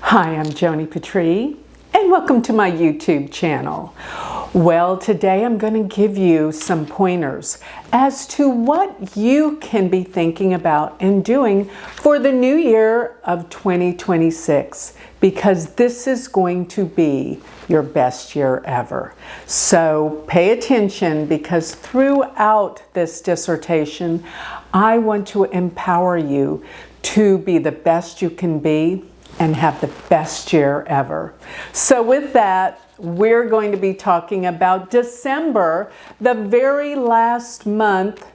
Hi, I'm Joni Patry, and welcome to my YouTube channel. Well, today I'm going to give you some pointers as to what you can be thinking about and doing for the new year of 2026, because this is going to be your best year ever. So pay attention, because throughout this dissertation, I want to empower you to be the best you can be and have the best year ever. So with that, we're going to be talking about December, the very last month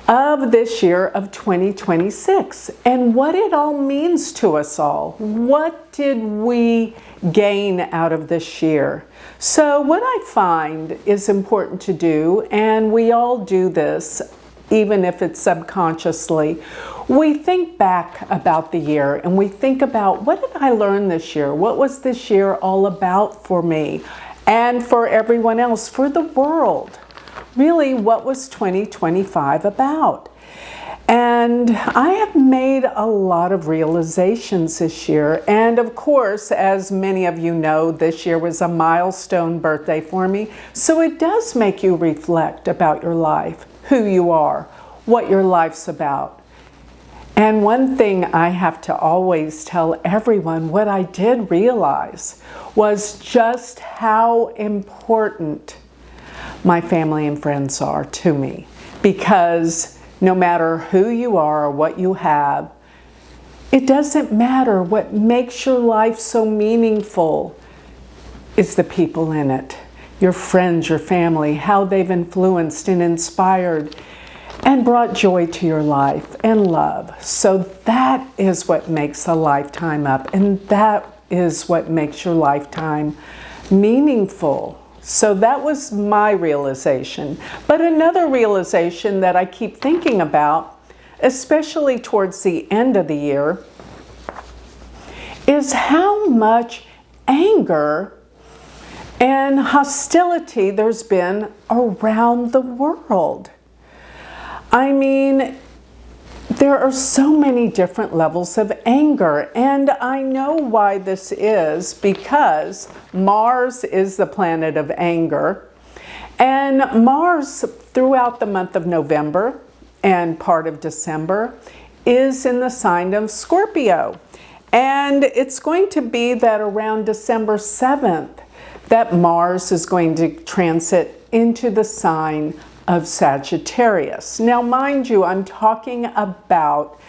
of this year of 2026, and what it all means to us all. What did we gain out of this year? So what I find is important to do, and we all do this, even if it's subconsciously, we think back about the year and we think about, what did I learn this year? What was this year all about for me and for everyone else, for the world? Really, what was 2025 about? And I have made a lot of realizations this year. And of course, as many of you know, this year was a milestone birthday for me. So it does make you reflect about your life, who you are, what your life's about. And one thing I have to always tell everyone, what I did realize was just how important my family and friends are to me. Because no matter who you are or what you have, it doesn't matter. What makes your life so meaningful is the people in it. Your friends, your family, how they've influenced and inspired and brought joy to your life and love. So that is what makes a lifetime up, and that is what makes your lifetime meaningful. So that was my realization. But another realization that I keep thinking about, especially towards the end of the year, is how much anger and hostility there's been around the world. I mean, there are so many different levels of anger, and I know why this is, because Mars is the planet of anger, and Mars throughout the month of November and part of December is in the sign of Scorpio. And it's going to be that around December 7th that Mars is going to transit into the sign of Sagittarius. Now, mind you, I'm talking about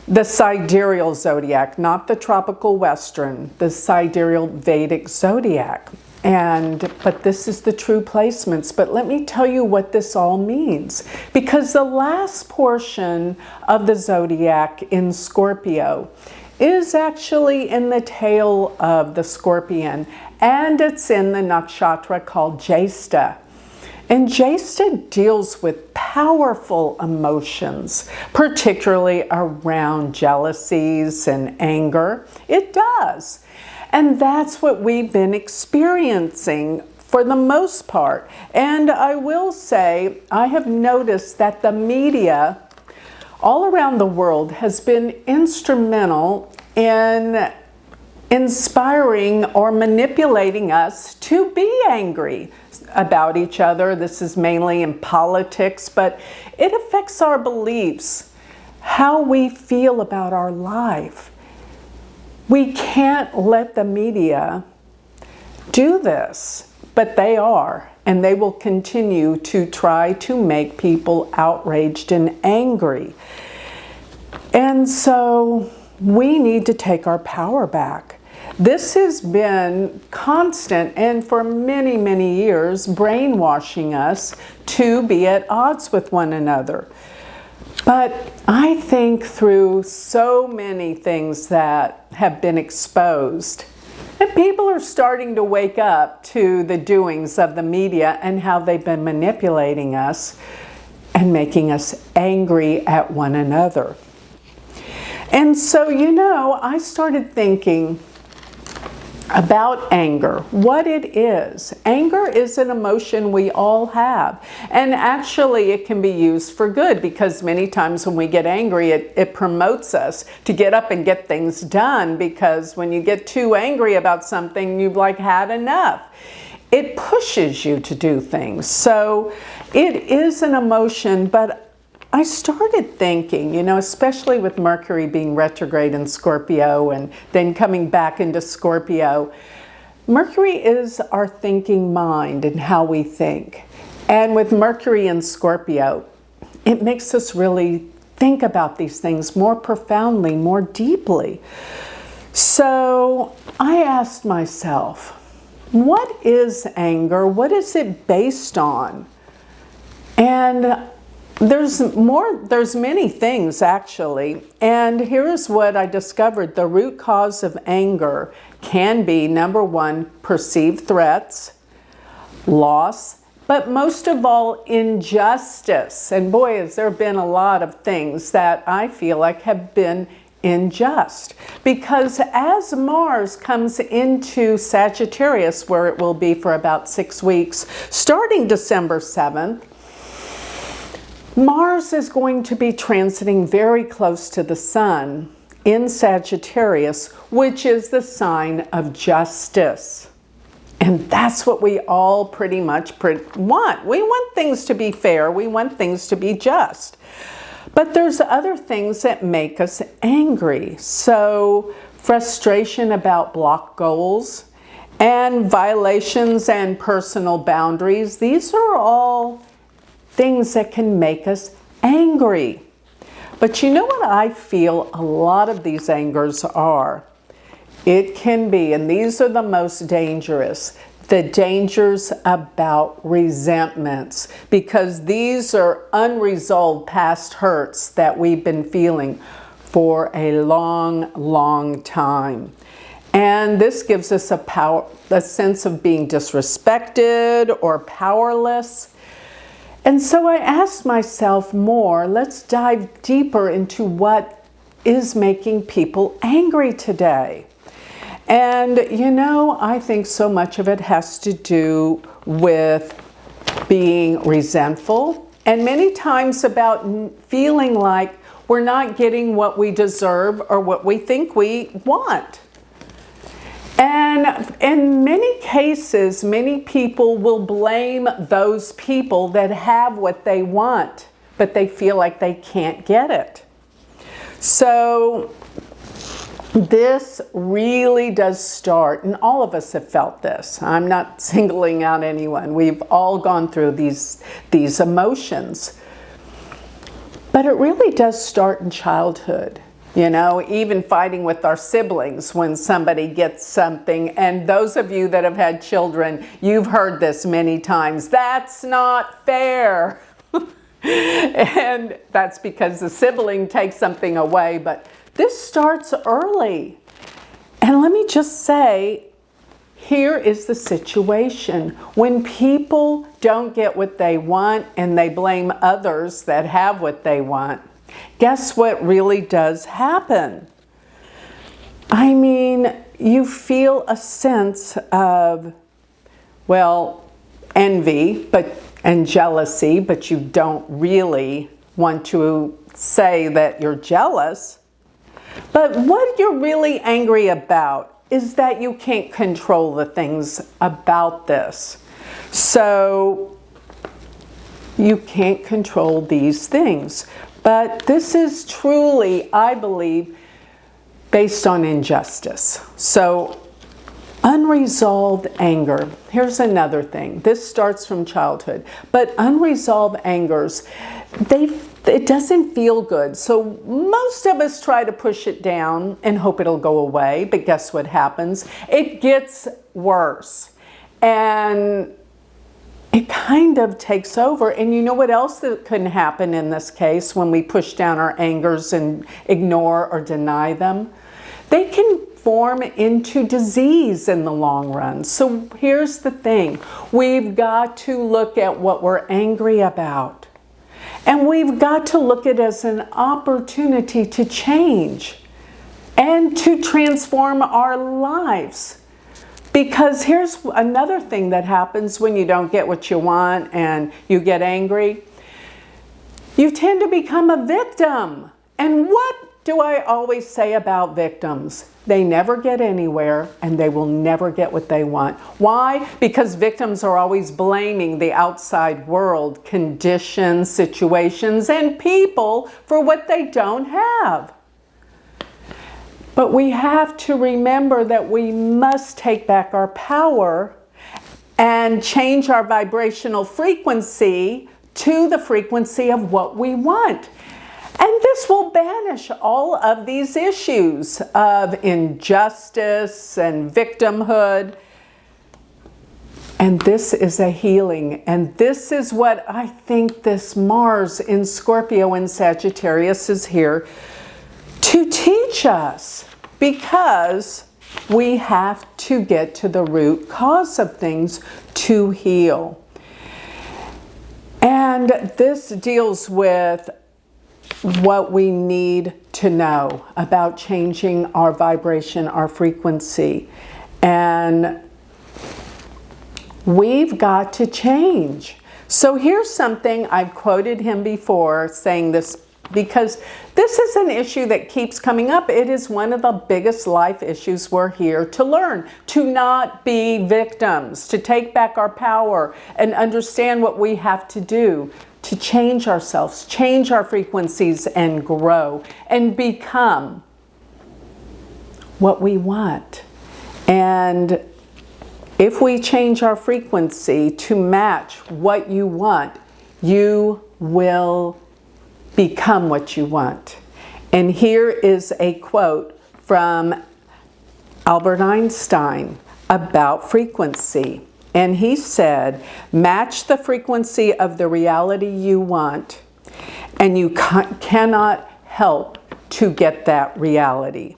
the sidereal zodiac, not the tropical western, the sidereal Vedic zodiac. But this is the true placements. But let me tell you what this all means, because the last portion of the zodiac in Scorpio is actually in the tail of the scorpion, and it's in the nakshatra called Jyeshta. And Jyeshta deals with powerful emotions, particularly around jealousies and anger. It does. And that's what we've been experiencing for the most part. And I will say, I have noticed that the media all around the world has been instrumental in inspiring or manipulating us to be angry about each other. This is mainly in politics, but it affects our beliefs, how we feel about our life. We can't let the media do this, but they are, and they will continue to try to make people outraged and angry. And so we need to take our power back. This has been constant, and for many, many years, brainwashing us to be at odds with one another. But I think through so many things that have been exposed, that people are starting to wake up to the doings of the media and how they've been manipulating us and making us angry at one another. And so, I started thinking, about anger, what it is. Anger is an emotion we all have. And actually it can be used for good, because many times when we get angry, it promotes us to get up and get things done, because when you get too angry about something, you've like had enough. It pushes you to do things. So it is an emotion, but I started thinking, you know, especially with Mercury being retrograde in Scorpio and then coming back into Scorpio, Mercury is our thinking mind and how we think. And with Mercury in Scorpio, it makes us really think about these things more profoundly, more deeply. So I asked myself, what is anger? What is it based on? And there's many things actually, and here's what I discovered. The root cause of anger can be, number one, perceived threats, loss, but most of all, injustice. And boy, has there been a lot of things that I feel like have been unjust. Because as Mars comes into Sagittarius, where it will be for about 6 weeks, starting December 7th, Mars is going to be transiting very close to the Sun in Sagittarius, which is the sign of justice. And that's what we all pretty much want. We want things to be fair. We want things to be just. But there's other things that make us angry. So frustration about blocked goals and violations and personal boundaries. These are all things that can make us angry. But you know what I feel a lot of these angers are? It can be, and these are the most dangerous, the dangers about resentments, because these are unresolved past hurts that we've been feeling for a long, long time. And this gives us a sense of being disrespected or powerless. And so I asked myself more, let's dive deeper into what is making people angry today. And you know, I think so much of it has to do with being resentful, and many times about feeling like we're not getting what we deserve or what we think we want. And in many cases, many people will blame those people that have what they want, but they feel like they can't get it. So this really does start, and all of us have felt this. I'm not singling out anyone. We've all gone through these emotions. But it really does start in childhood. You know, even fighting with our siblings when somebody gets something. And those of you that have had children, you've heard this many times. That's not fair. And that's because the sibling takes something away. But this starts early. And let me just say, here is the situation. When people don't get what they want and they blame others that have what they want, guess what really does happen? I mean, you feel a sense of, well, envy and jealousy, but you don't really want to say that you're jealous. But what you're really angry about is that you can't control the things about this. So you can't control these things. But this is truly, I believe, based on injustice. So unresolved anger. Here's another thing. This starts from childhood. But unresolved angers, it doesn't feel good. So most of us try to push it down and hope it'll go away. But guess what happens? It gets worse. And it kind of takes over. And you know what else that can happen in this case when we push down our angers and ignore or deny them? They can form into disease in the long run. So here's the thing. We've got to look at what we're angry about. And we've got to look at it as an opportunity to change and to transform our lives. Because here's another thing that happens when you don't get what you want and you get angry. You tend to become a victim. And what do I always say about victims? They never get anywhere and they will never get what they want. Why? Because victims are always blaming the outside world, conditions, situations, and people for what they don't have. But we have to remember that we must take back our power and change our vibrational frequency to the frequency of what we want. And this will banish all of these issues of injustice and victimhood. And this is a healing. And this is what I think this Mars in Scorpio and Sagittarius is here to teach us, because we have to get to the root cause of things to heal. And this deals with what we need to know about changing our vibration, our frequency. And we've got to change. So here's something, I've quoted him before saying this, because this is an issue that keeps coming up. It is one of the biggest life issues we're here to learn, to not be victims, to take back our power and understand what we have to do to change ourselves, change our frequencies, and grow and become what we want. And if we change our frequency to match what you want, you will become what you want. And here is a quote from Albert Einstein about frequency. And he said, match the frequency of the reality you want, and you cannot help to get that reality.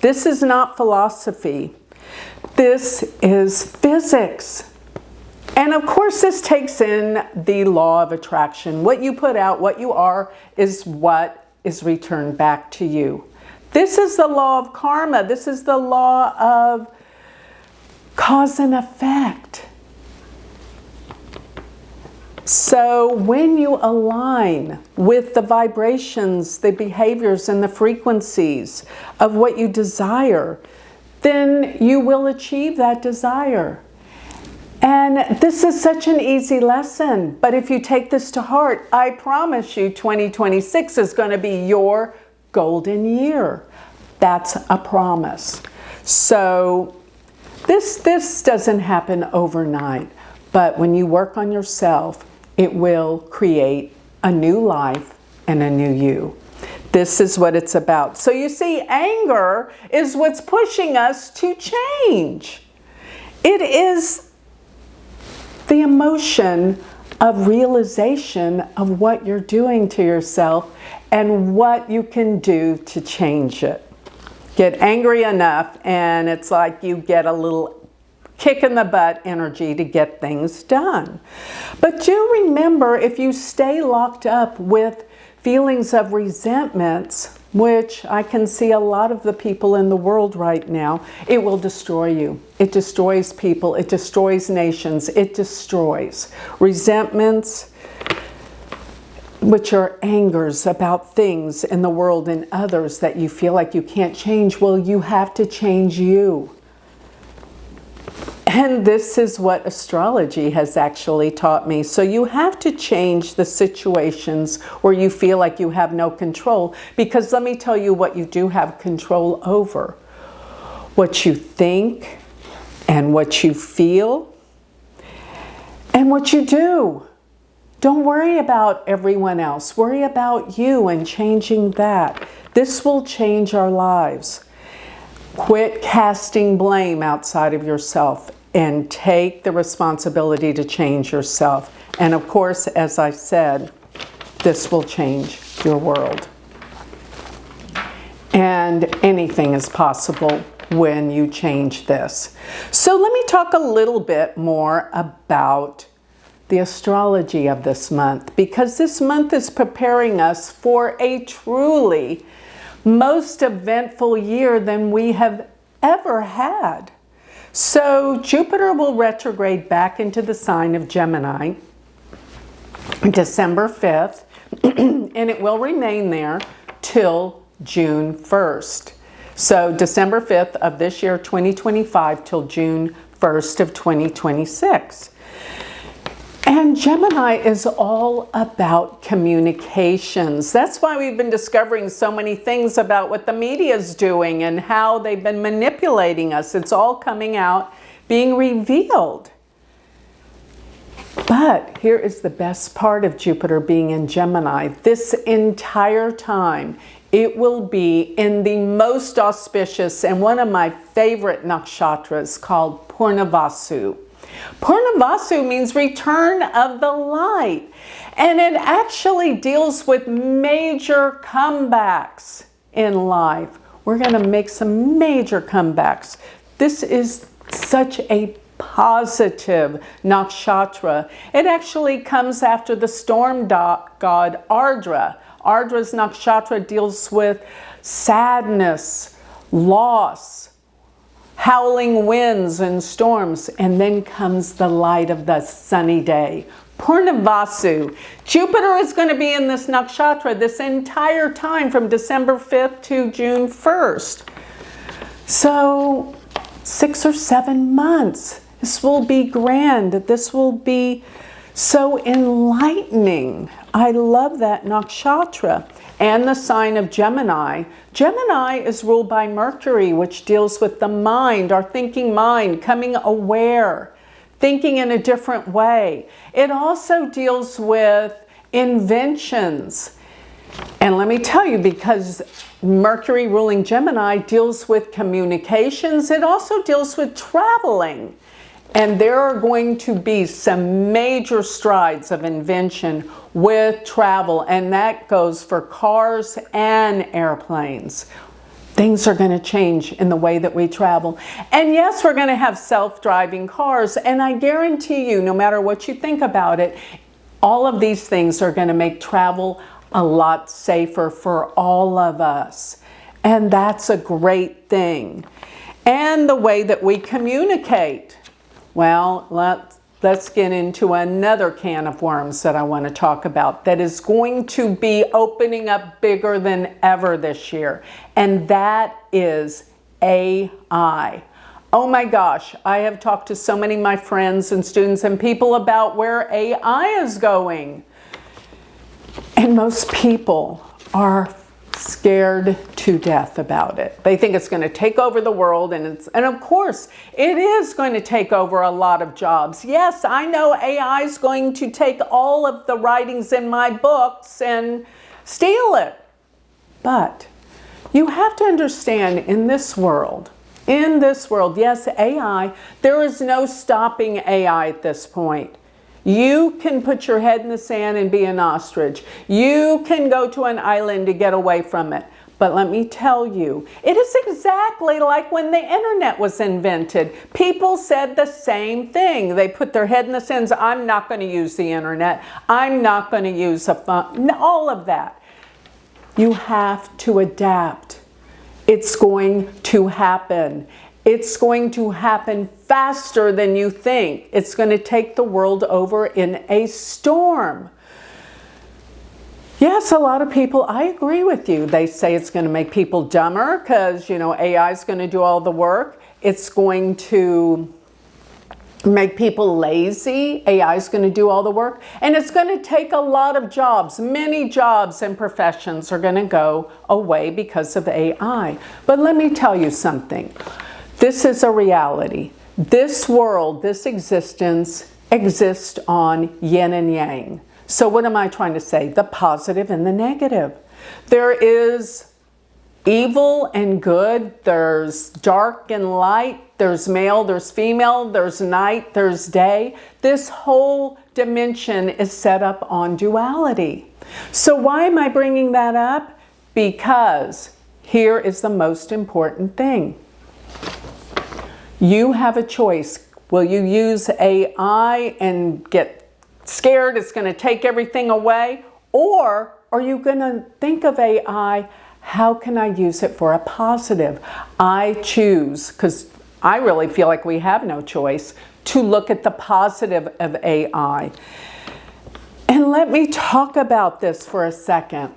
This is not philosophy. This is physics. And of course, this takes in the law of attraction. What you put out, what you are, is what is returned back to you. This is the law of karma. This is the law of cause and effect. So when you align with the vibrations, the behaviors, and the frequencies of what you desire, then you will achieve that desire. And this is such an easy lesson. But if you take this to heart, I promise you 2026 is going to be your golden year. That's a promise. So this doesn't happen overnight. But when you work on yourself, it will create a new life and a new you. This is what it's about. So you see, anger is what's pushing us to change. It is the emotion of realization of what you're doing to yourself and what you can do to change it. Get angry enough and it's like you get a little kick in the butt energy to get things done. But do remember, if you stay locked up with feelings of resentments, which I can see a lot of the people in the world right now, it will destroy you. It destroys people. It destroys nations. It destroys resentments, which are angers about things in the world and others that you feel like you can't change. Well, you have to change you. And this is what astrology has actually taught me. So you have to change the situations where you feel like you have no control. Because let me tell you what you do have control over. What you think and what you feel and what you do. Don't worry about everyone else. Worry about you and changing that. This will change our lives. Quit casting blame outside of yourself and take the responsibility to change yourself. And of course, as I said, this will change your world. And anything is possible when you change this. So let me talk a little bit more about the astrology of this month, because this month is preparing us for a truly most eventful year than we have ever had. So Jupiter will retrograde back into the sign of Gemini December 5th, and it will remain there till June 1st. So December 5th of this year, 2025, till June 1st of 2026. And Gemini is all about communications. That's why we've been discovering so many things about what the media is doing and how they've been manipulating us. It's all coming out, being revealed. But here is the best part of Jupiter being in Gemini. This entire time, it will be in the most auspicious and one of my favorite nakshatras called Purnavasu. Purnavasu means return of the light, and it actually deals with major comebacks in life. We're going to make some major comebacks. This is such a positive nakshatra. It actually comes after the storm god Ardra. Ardra's nakshatra deals with sadness, loss, howling winds and storms, and then comes the light of the sunny day. Purnavasu. Jupiter is going to be in this nakshatra this entire time from December 5th to June 1st. So 6 or 7 months. This will be grand. This will be so enlightening. I love that nakshatra. And the sign of Gemini. Gemini is ruled by Mercury, which deals with the mind, our thinking mind, coming aware, thinking in a different way. It also deals with inventions. And let me tell you, because Mercury ruling Gemini deals with communications, it also deals with traveling. And there are going to be some major strides of invention with travel, and that goes for cars and airplanes. Things are going to change in the way that we travel. And yes, we're going to have self-driving cars, and I guarantee you, no matter what you think about it, all of these things are going to make travel a lot safer for all of us. And that's a great thing. And the way that we communicate. Well, let's get into another can of worms that I want to talk about that is going to be opening up bigger than ever this year. And that is AI. Oh my gosh, I have talked to so many of my friends and students and people about where AI is going. And most people are scared to death about it. They think it's going to take over the world, and of course it is going to take over a lot of jobs. Yes, I know AI is going to take all of the writings in my books and steal it. But you have to understand, in this world, yes, AI, there is no stopping AI at this point. You can put your head in the sand and be an ostrich. You can go to an island to get away from it. But let me tell you, it is exactly like when the internet was invented. People said the same thing. They put their head in the sand and said, I'm not going to use the internet. I'm not going to use a phone. All of that. You have to adapt. It's going to happen. It's going to happen faster than you think. It's going to take the world over in a storm. Yes, a lot of people, I agree with you. They say it's going to make people dumber because, AI is going to do all the work. It's going to make people lazy. AI is going to do all the work. And it's going to take a lot of jobs. Many jobs and professions are going to go away because of AI. But let me tell you something. This is a reality. This world, this existence exists on yin and yang. So what am I trying to say? The positive and the negative. There is evil and good. There's dark and light. There's male, there's female, there's night, there's day. This whole dimension is set up on duality. So why am I bringing that up? Because here is the most important thing. You have a choice. Will you use AI and get scared it's going to take everything away? Or are you going to think of AI, how can I use it for a positive? I choose, because I really feel like we have no choice to look at the positive of AI. And let me talk about this for a second.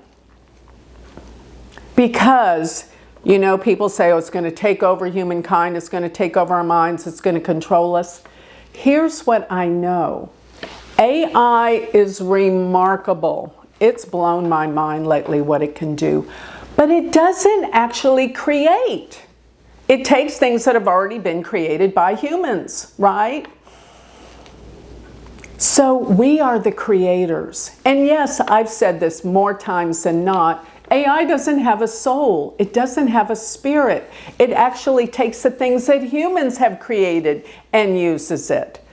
Because, you know, people say, oh, it's going to take over humankind, it's going to take over our minds, it's going to control us. Here's what I know. AI is remarkable. It's blown my mind lately what it can do. But it doesn't actually create. It takes things that have already been created by humans, right? So we are the creators. And yes, I've said this more times than not. AI doesn't have a soul. It doesn't have a spirit. It actually takes the things that humans have created and uses it.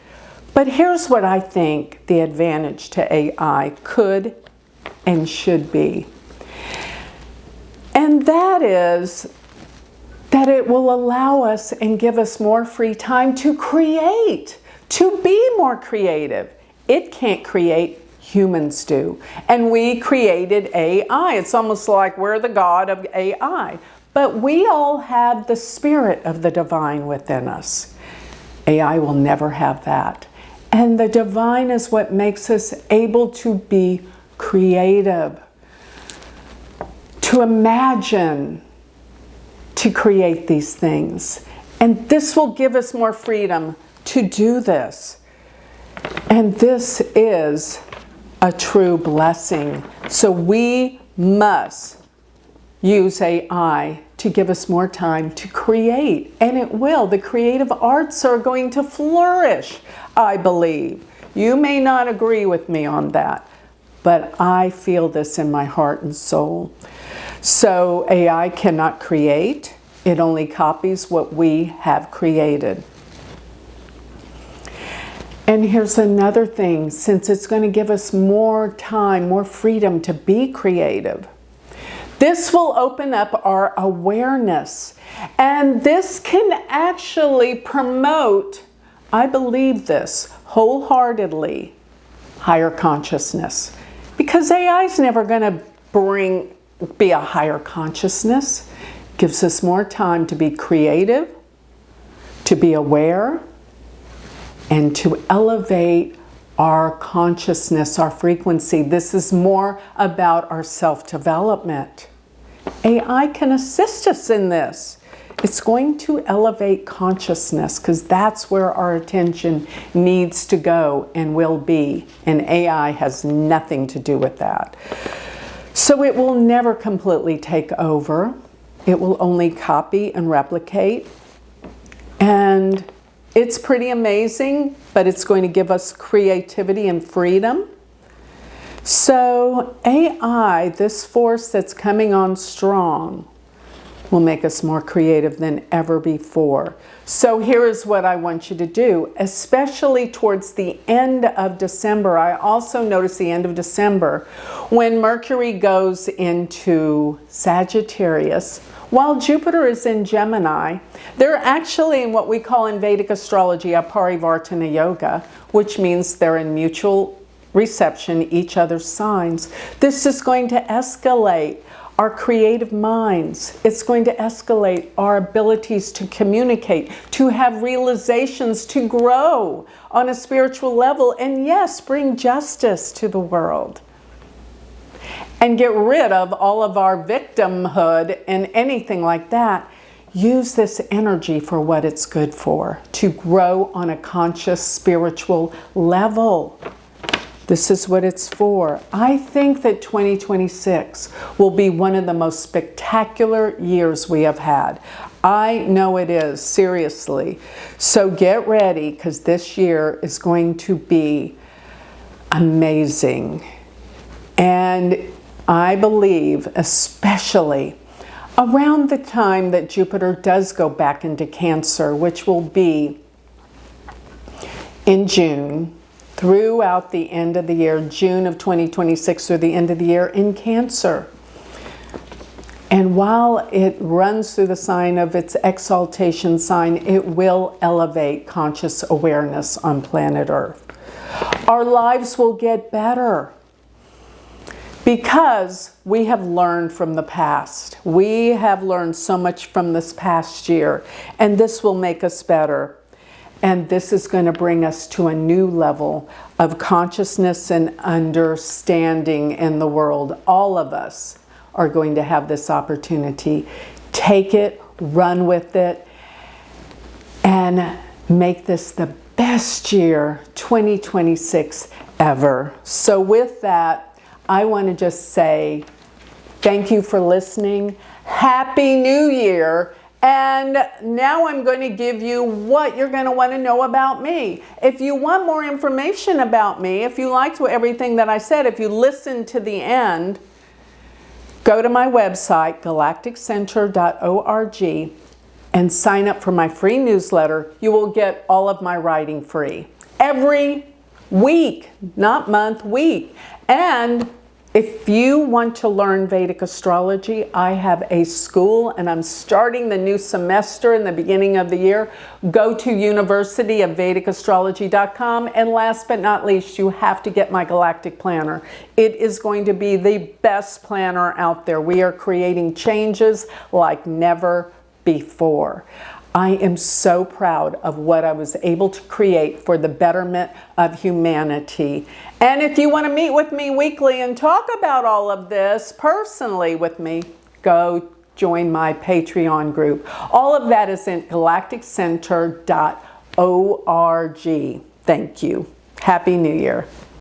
But here's what I think the advantage to AI could and should be. And that is that it will allow us and give us more free time to create, to be more creative. It can't create, humans do. And we created AI. It's almost like we're the god of AI. But we all have the spirit of the divine within us. AI will never have that. And the divine is what makes us able to be creative, to imagine, to create these things. And this will give us more freedom to do this. And this is a true blessing. So we must use AI to give us more time to create. And it will. The creative arts are going to flourish, I believe. You may not agree with me on that, but I feel this in my heart and soul. So AI cannot create. It only copies what we have created. And here's another thing, since it's going to give us more time, more freedom to be creative, this will open up our awareness. And this can actually promote, I believe this wholeheartedly, higher consciousness. Because AI is never going to be a higher consciousness. It gives us more time to be creative, to be aware, and to elevate our consciousness, our frequency. This is more about our self-development. AI can assist us in this. It's going to elevate consciousness because that's where our attention needs to go and will be. And AI has nothing to do with that. So it will never completely take over. It will only copy and replicate. And it's pretty amazing, but it's going to give us creativity and freedom. So AI, this force that's coming on strong, will make us more creative than ever before. So here is what I want you to do, especially towards the end of December. I also notice the end of December, when Mercury goes into Sagittarius, while Jupiter is in Gemini, they're actually in what we call in Vedic Astrology a Parivartana Yoga, which means they're in mutual reception, each other's signs. This is going to escalate our creative minds. It's going to escalate our abilities to communicate, to have realizations, to grow on a spiritual level, and yes, bring justice to the world. And get rid of all of our victimhood and anything like that. Use this energy for what it's good for, to grow on a conscious spiritual level. This is what it's for. I think that 2026 will be one of the most spectacular years we have had. I know it is, seriously. So get ready, because this year is going to be amazing. And I believe, especially around the time that Jupiter does go back into Cancer, which will be in June, throughout the end of the year, June of 2026 through the end of the year in Cancer. And while it runs through the sign of its exaltation sign, it will elevate conscious awareness on planet Earth. Our lives will get better. Because we have learned from the past. We have learned so much from this past year, and this will make us better. And this is going to bring us to a new level of consciousness and understanding in the world. All of us are going to have this opportunity. Take it, run with it, and make this the best year 2026 ever. So with that, I want to just say thank you for listening. Happy New Year. And now I'm going to give you what you're going to want to know about me. If you want more information about me, if you liked everything that I said, if you listened to the end, go to my website, galacticcenter.org, and sign up for my free newsletter. You will get all of my writing free. Every week, not month, week. And if you want to learn Vedic astrology, I have a school and I'm starting the new semester in the beginning of the year. Go to universityofvedicastrology.com. And last but not least, you have to get my Galactic Planner. It is going to be the best planner out there. We are creating changes like never before. I am so proud of what I was able to create for the betterment of humanity. And if you want to meet with me weekly and talk about all of this personally with me, go join my Patreon group. All of that is at galacticcenter.org. Thank you. Happy New Year.